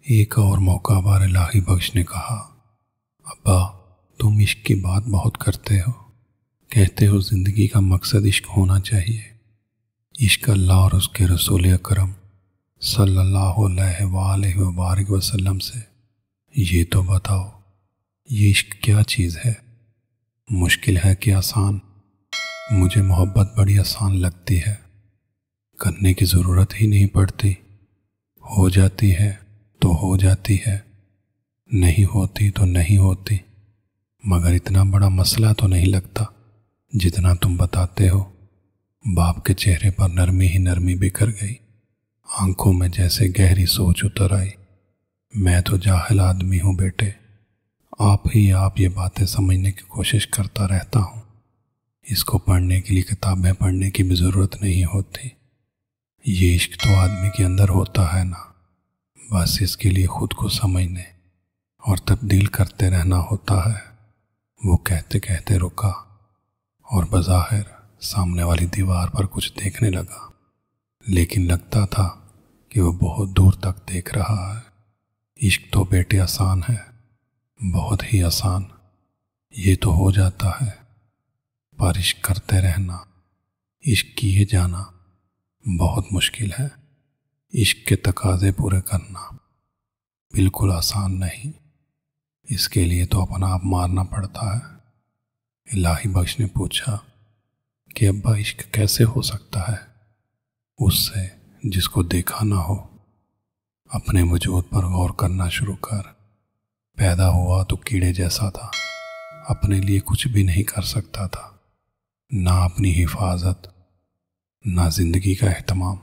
ایک اور موقع پر الہی بخش نے کہا، ابا تم عشق کی بات بہت کرتے ہو، کہتے ہو زندگی کا مقصد عشق ہونا چاہیے، عشق اللہ اور اس کے رسول اکرم صلی اللہ علیہ وآلہ وبارک وسلم سے۔ یہ تو بتاؤ یہ عشق کیا چیز ہے؟ مشکل ہے کہ آسان؟ مجھے محبت بڑی آسان لگتی ہے، کرنے کی ضرورت ہی نہیں پڑتی، ہو جاتی ہے تو ہو جاتی ہے، نہیں ہوتی تو نہیں ہوتی، مگر اتنا بڑا مسئلہ تو نہیں لگتا جتنا تم بتاتے ہو۔ باپ کے چہرے پر نرمی ہی نرمی بکھر گئی، آنکھوں میں جیسے گہری سوچ اتر آئی۔ میں تو جاہل آدمی ہوں بیٹے، آپ یہ باتیں سمجھنے کی کوشش کرتا رہتا ہوں، اس کو پڑھنے کے لیے کتابیں پڑھنے کی بھی ضرورت نہیں ہوتی۔ یہ عشق تو آدمی کے اندر ہوتا ہے نا، بس اس کے لیے خود کو سمجھنے اور تبدیل کرتے رہنا ہوتا ہے۔ وہ کہتے کہتے رکا اور بظاہر سامنے والی دیوار پر کچھ دیکھنے لگا، لیکن لگتا تھا کہ وہ بہت دور تک دیکھ رہا ہے۔ عشق تو بیٹے آسان ہے، بہت ہی آسان، یہ تو ہو جاتا ہے، پر عشق کرتے رہنا، عشق کیے جانا بہت مشکل ہے۔ عشق کے تقاضے پورے کرنا بالکل آسان نہیں، اس کے لیے تو اپنا آپ مارنا پڑتا ہے۔ الہی بخش نے پوچھا کہ ابا عشق کیسے ہو سکتا ہے اس سے جس کو دیکھا نہ ہو؟ اپنے وجود پر غور کرنا شروع کر۔ پیدا ہوا تو کیڑے جیسا تھا، اپنے لیے کچھ بھی نہیں کر سکتا تھا، نہ اپنی حفاظت نہ زندگی کا اہتمام۔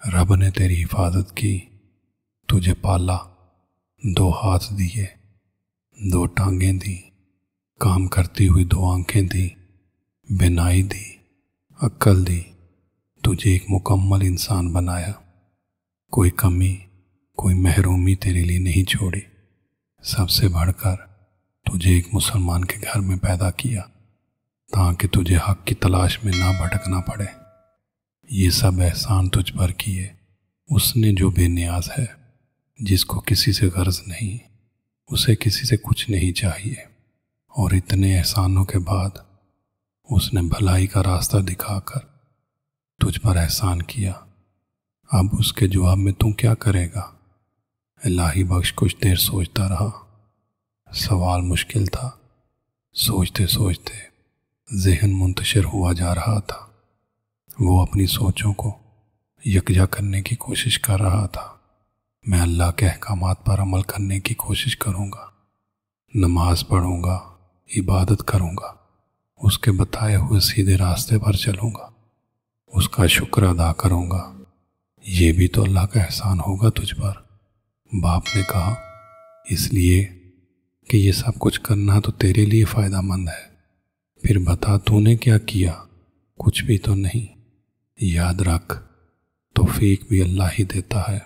رب نے تیری حفاظت کی، تجھے پالا، 2 ہاتھ دیے، 2 ٹانگیں دی، کام کرتی ہوئی 2 آنکھیں دی، بینائی دی، عقل دی، تجھے ایک مکمل انسان بنایا، کوئی کمی کوئی محرومی تیرے لیے نہیں چھوڑی۔ سب سے بڑھ کر تجھے ایک مسلمان کے گھر میں پیدا کیا تاکہ تجھے حق کی تلاش میں نہ بھٹکنا پڑے۔ یہ سب احسان تجھ پر کیے اس نے جو بے نیاز ہے، جس کو کسی سے غرض نہیں، اسے کسی سے کچھ نہیں چاہیے، اور اتنے احسانوں کے بعد اس نے بھلائی کا راستہ دکھا کر تجھ پر احسان کیا۔ اب اس کے جواب میں تم کیا کرے گا؟ الہی بخش کچھ دیر سوچتا رہا۔ سوال مشکل تھا، سوچتے سوچتے ذہن منتشر ہوا جا رہا تھا۔ وہ اپنی سوچوں کو یکجا کرنے کی کوشش کر رہا تھا۔ میں اللہ کے احکامات پر عمل کرنے کی کوشش کروں گا، نماز پڑھوں گا، عبادت کروں گا، اس کے بتائے ہوئے سیدھے راستے پر چلوں گا، اس کا شکر ادا کروں گا۔ یہ بھی تو اللہ کا احسان ہوگا تجھ پر۔ باپ نے کہا، اس لیے کہ یہ سب کچھ کرنا تو تیرے لیے فائدہ مند ہے۔ پھر بتا تو نے کیا کیا؟ کچھ بھی تو نہیں۔ یاد رکھ، توفیق بھی اللہ ہی دیتا ہے۔